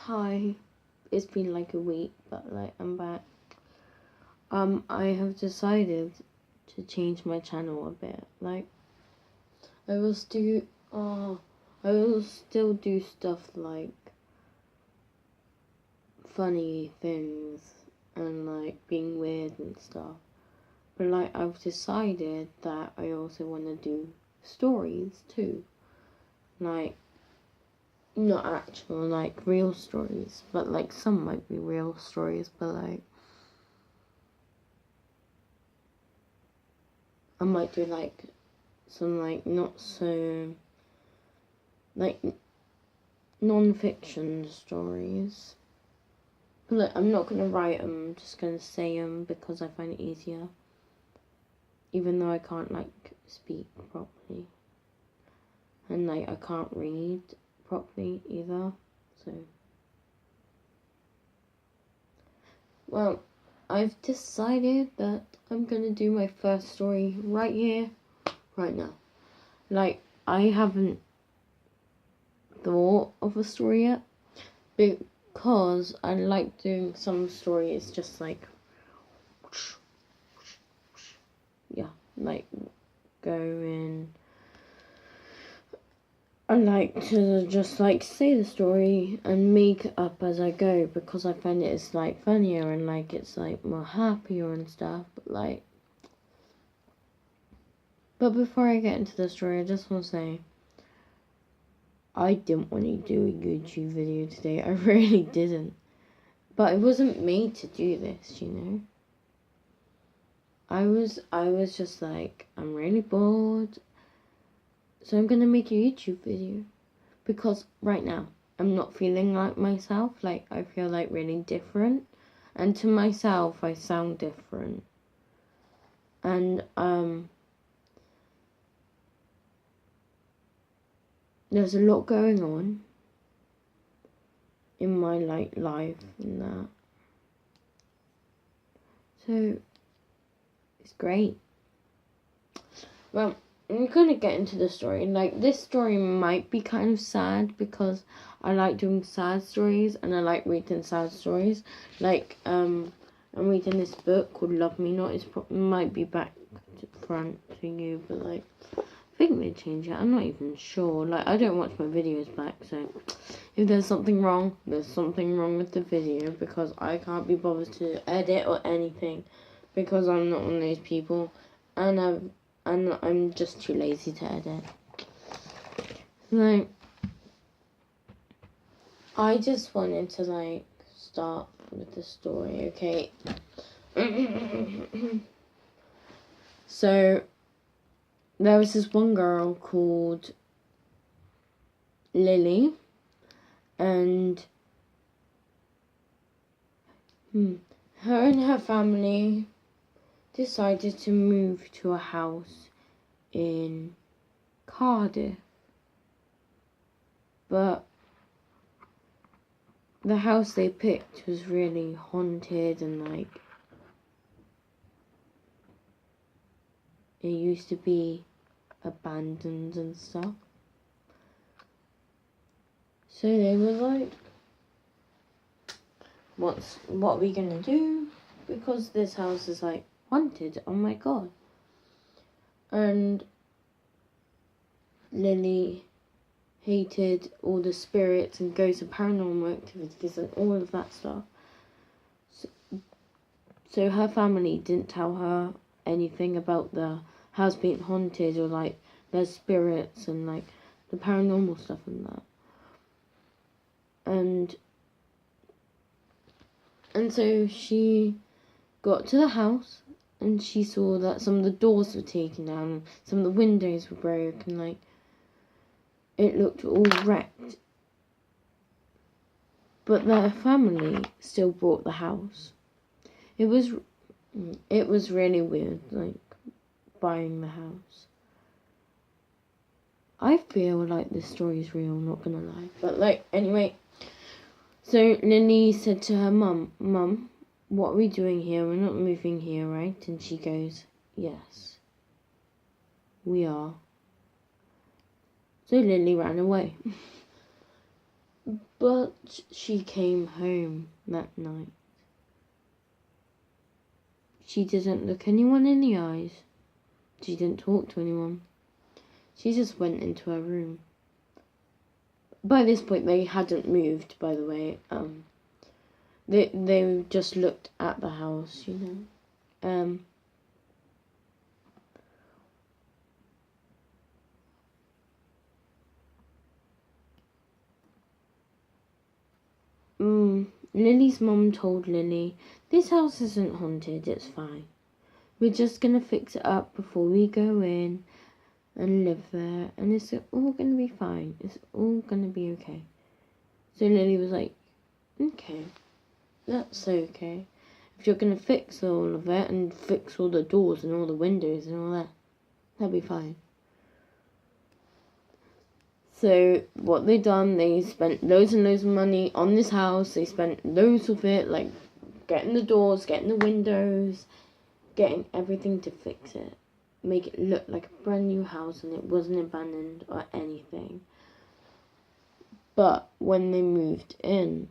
Hi, it's been like a week, but like I'm back. I have decided to change my channel a bit. Like, I will still do stuff like funny things and like being weird and stuff. But like, I've decided that I also want to do stories too. Like, not actual, like, real stories, but like some might be real stories, but like I might do like some like not so like non-fiction stories. But look, I'm not gonna write them, I'm just gonna say them because I find it easier, even though I can't like speak properly, and like I can't read properly either. So well, I've decided that I'm gonna do my first story right here, right now. Like, I haven't thought of a story yet, because I like doing some stories just like, yeah, like going. I like to just like say the story and make it up as I go, because I find it's like funnier and like it's like more happier and stuff. But before I get into the story, I just want to say I didn't want to do a YouTube video today. I really didn't. But I wasn't made to do this, you know. I was just like, I'm really bored, so I'm gonna make a YouTube video. Because right now, I'm not feeling like myself. Like, I feel like really different. And to myself, I sound different. And, there's a lot going on in my, like, life and that. So, it's great. Well, I'm gonna get into the story. Like, this story might be kind of sad because I like doing sad stories and I like reading sad stories. Like, I'm reading this book called Love Me Not. It might be back to front to you, but like, I think they change it. I'm not even sure. Like, I don't watch my videos back, so if there's something wrong, there's something wrong with the video, because I can't be bothered to edit or anything, because I'm not one of those people, and I'm just too lazy to edit. Like, I just wanted to like start with the story, okay? So there was this one girl called Lili, and her and her family decided to move to a house in Cardiff. But the house they picked was really haunted, and like, it used to be abandoned and stuff. So they were like, what are we gonna do? Because this house is like haunted, oh my god. And Lili hated all the spirits and ghosts and paranormal activities and all of that stuff. So her family didn't tell her anything about the house being haunted or like there's spirits and like the paranormal stuff and that. And so she got to the house and she saw that some of the doors were taken down and some of the windows were broken, like it looked all wrecked. But their family still bought the house. It was really weird, like, buying the house. I feel like this story is real, I'm not gonna lie. But, like, anyway. So, Lili said to her Mum, what are we doing here? We're not moving here, right? And she goes, yes, we are. So Lili ran away. But she came home that night. She didn't look anyone in the eyes. She didn't talk to anyone. She just went into her room. By this point, they hadn't moved, by the way. They just looked at the house, you know. Lily's mum told Lily, "This house isn't haunted, it's fine. We're just gonna fix it up before we go in and live there, and it's all gonna be fine. It's all gonna be okay." So Lily was like, "Okay, that's okay. If you're gonna fix all of it and fix all the doors and all the windows and all that, that'll be fine." So what they done, they spent loads and loads of money on this house. They spent loads of it, like getting the doors, getting the windows, getting everything to fix it. Make it look like a brand new house, and it wasn't abandoned or anything. But when they moved in,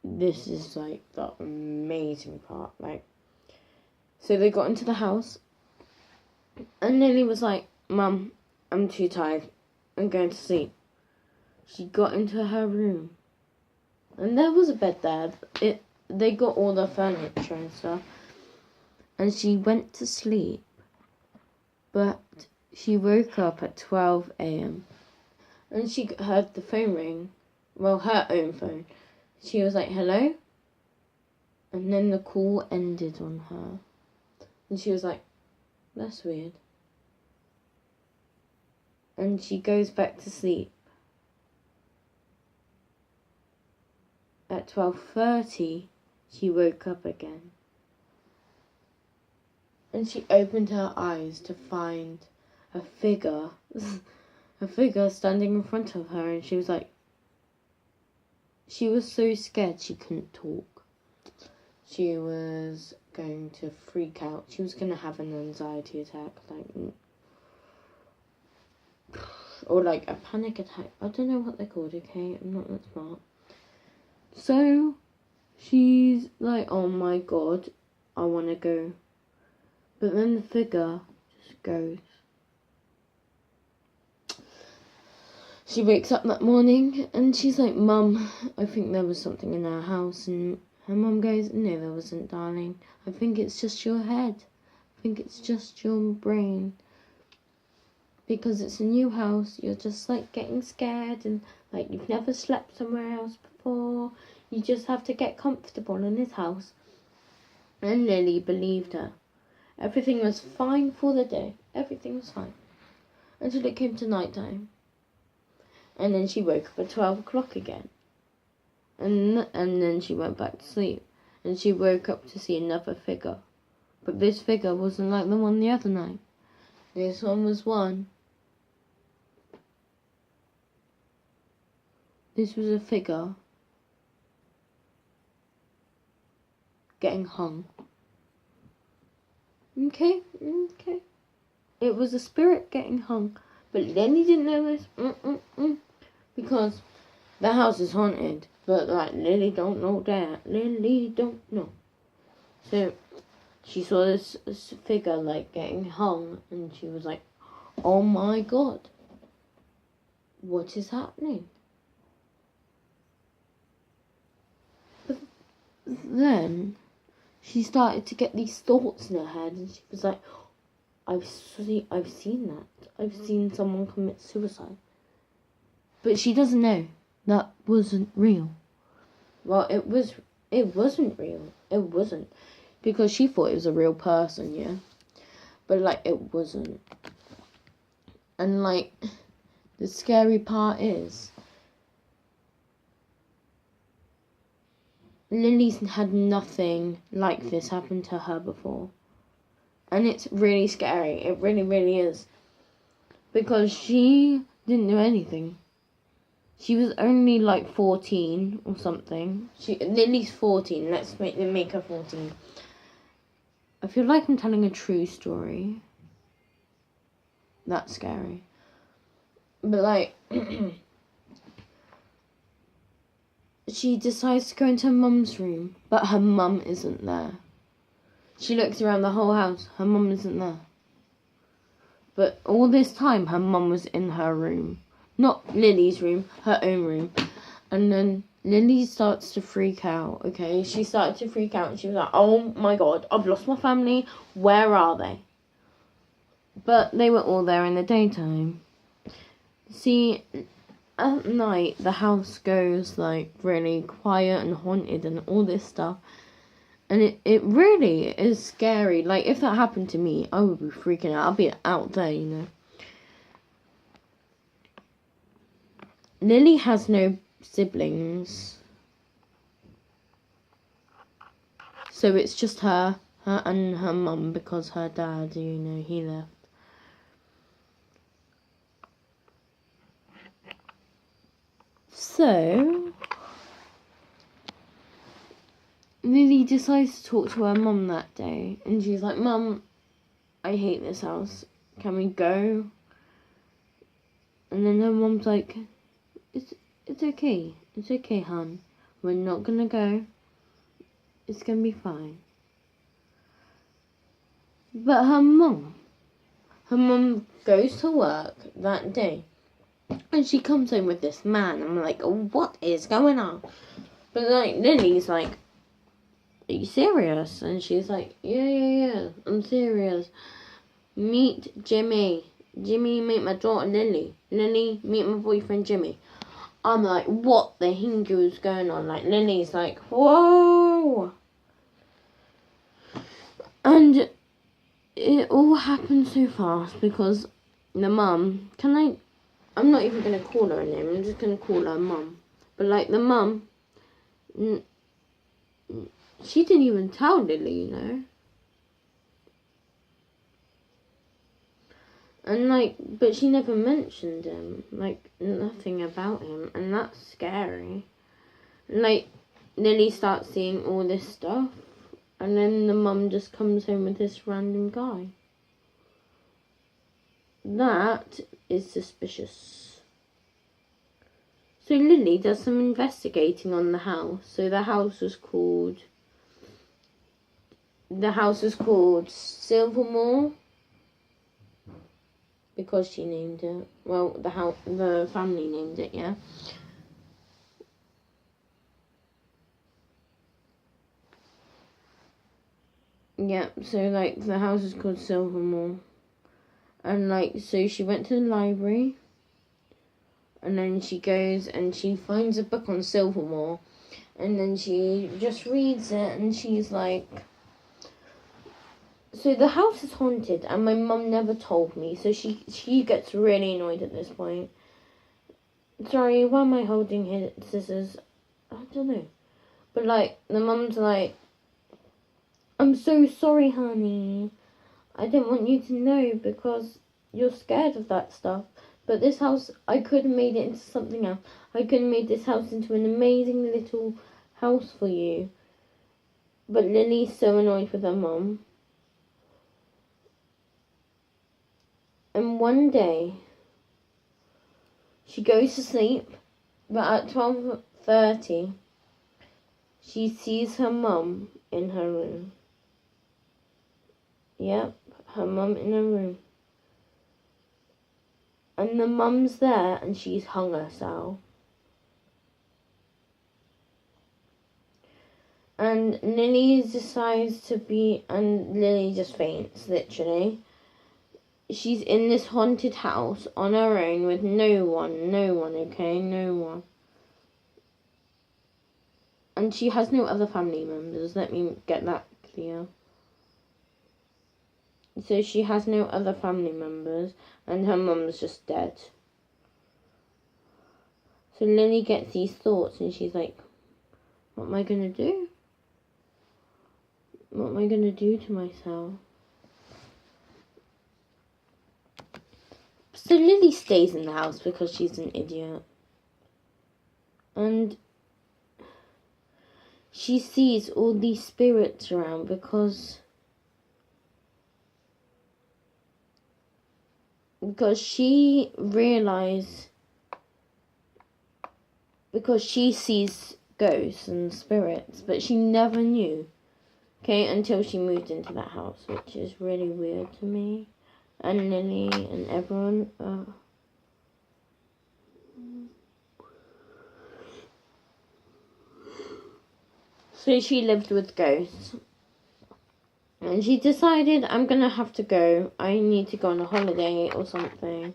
this is like the amazing part. Like, so they got into the house, and Lily was like, "Mum, I'm too tired. I'm going to sleep." She got into her room, and there was a bed there. They got all the furniture and stuff, and she went to sleep. But she woke up at 12 a.m. and she heard the phone ring. Well, her own phone. She was like, "Hello?" And then the call ended on her. And she was like, "That's weird." And she goes back to sleep. At 12:30, she woke up again. And she opened her eyes to find a figure standing in front of her, and she was like, she was so scared she couldn't talk. She was going to freak out. She was going to have an anxiety attack, or like a panic attack. I don't know what they're called, okay? I'm not that smart. So she's like, "Oh my God, I want to go." But then the figure just goes. She wakes up that morning and she's like, "Mum, I think there was something in our house." And her mum goes, "No, there wasn't, darling. I think it's just your head. I think it's just your brain. Because it's a new house, you're just like getting scared, and like you've never slept somewhere else before. You just have to get comfortable in this house." And Lily believed her. Everything was fine for the day. Everything was fine. Until it came to night time. And then she woke up at 12 o'clock again. And then she went back to sleep. And she woke up to see another figure. But this figure wasn't like the one the other night. This one was one. This was a figure getting hung. Okay. It was a spirit getting hung. But Lily didn't know this. Because the house is haunted. But like, Lily don't know that. Lily don't know. So she saw this figure like getting hung, and she was like, "Oh my God, what is happening?" But then she started to get these thoughts in her head, and she was like, I've seen that. I've seen someone commit suicide." But she doesn't know that wasn't real. Well, it wasn't real. It wasn't. Because she thought it was a real person, yeah. But like, it wasn't. And like, the scary part is, Lily's had nothing like this happen to her before. And it's really scary. It really, really is. Because she didn't know anything. She was only like 14 or something. Lily's 14. Let's make her 14. I feel like I'm telling a true story. That's scary. But like, she decides to go into her mum's room, but her mum isn't there. She looks around the whole house. Her mum isn't there. But all this time, her mum was in her room. Not Lily's room, her own room. And then Lily starts to freak out, okay? She started to freak out and she was like, oh my god, I've lost my family. Where are they? But they were all there in the daytime. See, at night, the house goes like really quiet and haunted and all this stuff. And it really is scary. Like, if that happened to me, I would be freaking out. I'd be out there, you know. Lily has no siblings. So it's just her and her mum, because her dad, you know, he left. So Lily decides to talk to her mum that day, and she's like, Mum, I hate this house. Can we go? And then her mum's like, it's okay. It's okay, hon. We're not gonna go. It's gonna be fine. But her mum goes to work that day, and she comes home with this man. I'm like, what is going on? But like, Lily's like, are you serious? And she's like, yeah, I'm serious. Meet Jimmy. Jimmy, meet my daughter Lily. Lily, meet my boyfriend Jimmy. I'm like, what the hingu is going on? Like, Lily's like, whoa. And it all happened so fast because the mum, I'm not even going to call her a name. I'm just going to call her mum. But like, the mum, she didn't even tell Lily, you know. And like, but she never mentioned him, like, nothing about him, and that's scary. And like, Lily starts seeing all this stuff, and then the mum just comes home with this random guy. That is suspicious. So Lily does some investigating on the house. So the house was called Silvermore. Because she named it. Well, the family named it, yeah. Yeah, so like the house is called Silvermore. And like, so she went to the library. And then she goes and she finds a book on Silvermore. And then she just reads it and she's like, so the house is haunted and my mum never told me. So she gets really annoyed at this point. Sorry, why am I holding his scissors? I don't know. But like, the mum's like, I'm so sorry, honey. I didn't want you to know because you're scared of that stuff. But this house, I could have made it into something else. I could have made this house into an amazing little house for you. But Lily's so annoyed with her mum. And one day, she goes to sleep, but at 12:30, she sees her mum in her room. Yep, her mum in her room. And the mum's there, and she's hung herself. And Lily just faints, literally. She's in this haunted house on her own with no one, okay? No one. And she has no other family members, let me get that clear. So she has no other family members, and her mum's just dead. So Lily gets these thoughts, and she's like, what am I going to do? What am I going to do to myself? So Lily stays in the house because she's an idiot. And she sees all these spirits around because she sees ghosts and spirits, but she never knew. Okay, until she moved into that house, which is really weird to me. And Lily and everyone. So she lived with ghosts. And she decided, I'm going to have to go. I need to go on a holiday or something.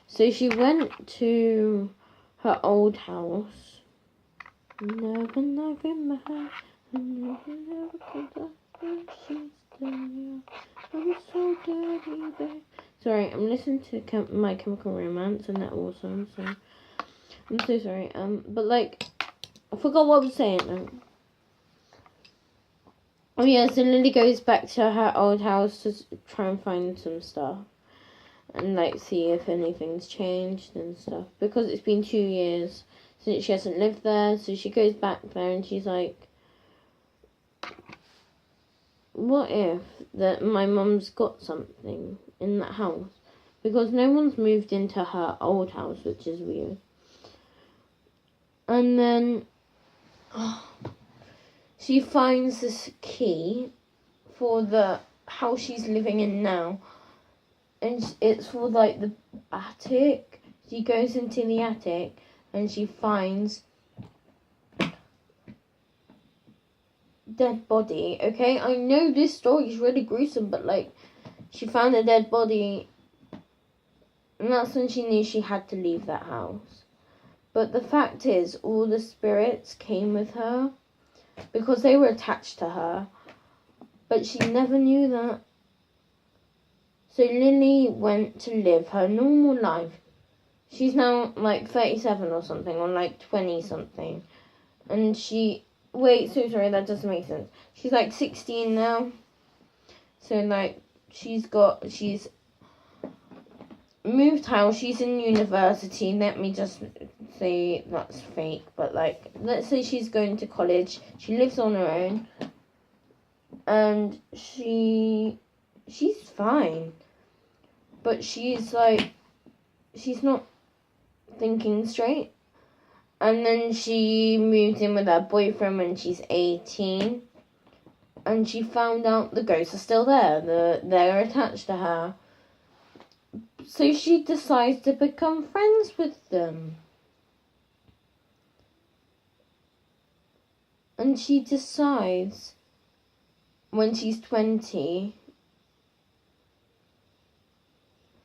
So she went to her old house. Never, never mind. Never could have she's still I'm so dirty, babe. Sorry, I'm listening to My Chemical Romance, and they're awesome. So I'm so sorry. But like, I forgot what I was saying now. Oh yeah, so Lily goes back to her old house to try and find some stuff. And like see if anything's changed and stuff. Because it's been 2 years since she hasn't lived there. So she goes back there and she's like, what if that my mum's got something in that house? Because no one's moved into her old house, which is weird. And then she finds this key for the house she's living in now. And it's for like the attic. She goes into the attic and she finds dead body. Okay, I know this story is really gruesome, but like she found a dead body, and that's when she knew she had to leave that house. But the fact is, all the spirits came with her because they were attached to her, but she never knew that. So Lily went to live her normal life. She's now like 37 or something, or like 20 something. And wait, so sorry, that doesn't make sense. She's like 16 now. So like, she's moved house, she's in university. Let me just say that's fake, but like, let's say she's going to college. She lives on her own. And she's fine. But she's not thinking straight. And then she moved in with her boyfriend when she's 18. And she found out the ghosts are still there. They're attached to her. So she decides to become friends with them. And she decides when she's 20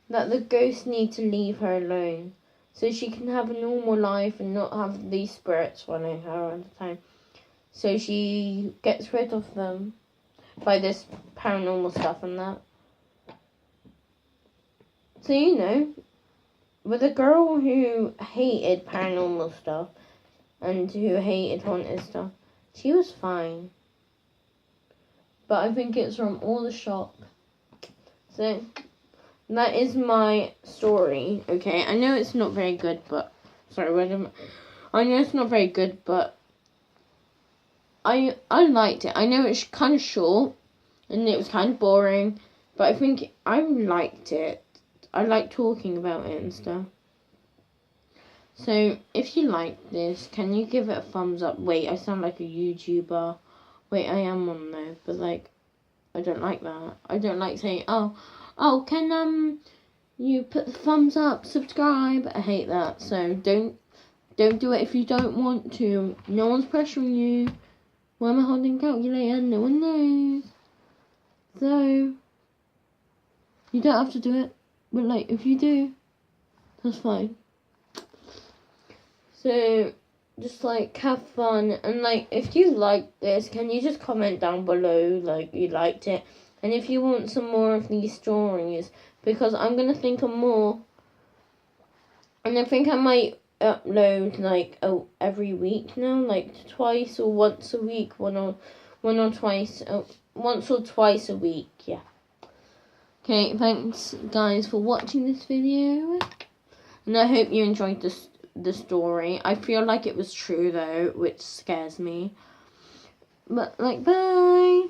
that the ghosts need to leave her alone so she can have a normal life and not have these spirits following her all the time. So she gets rid of them by this paranormal stuff and that. So, you know, with a girl who hated paranormal stuff and who hated haunted stuff, she was fine. But I think it's from all the shock. So that is my story, okay? I know it's not very good, but... Sorry, I know it's not very good, but... I liked it. I know it's kind of short, and it was kind of boring, but I think I liked it. I like talking about it and stuff. So, if you like this, can you give it a thumbs up? Wait, I sound like a YouTuber. Wait, I am one though, but like, I don't like that. I don't like saying, oh, can you put the thumbs up, subscribe? I hate that. So don't do it if you don't want to. No one's pressuring you. Why am I holding a calculator? No one knows. So you don't have to do it, but like if you do, that's fine. So just like have fun, and like if you like this, can you just comment down below like you liked it? And if you want some more of these stories, because I'm going to think of more. And I think I might upload like every week now, like twice or once a week, once or twice a week, yeah. Okay, thanks guys for watching this video. And I hope you enjoyed the story. I feel like it was true though, which scares me. But like, bye.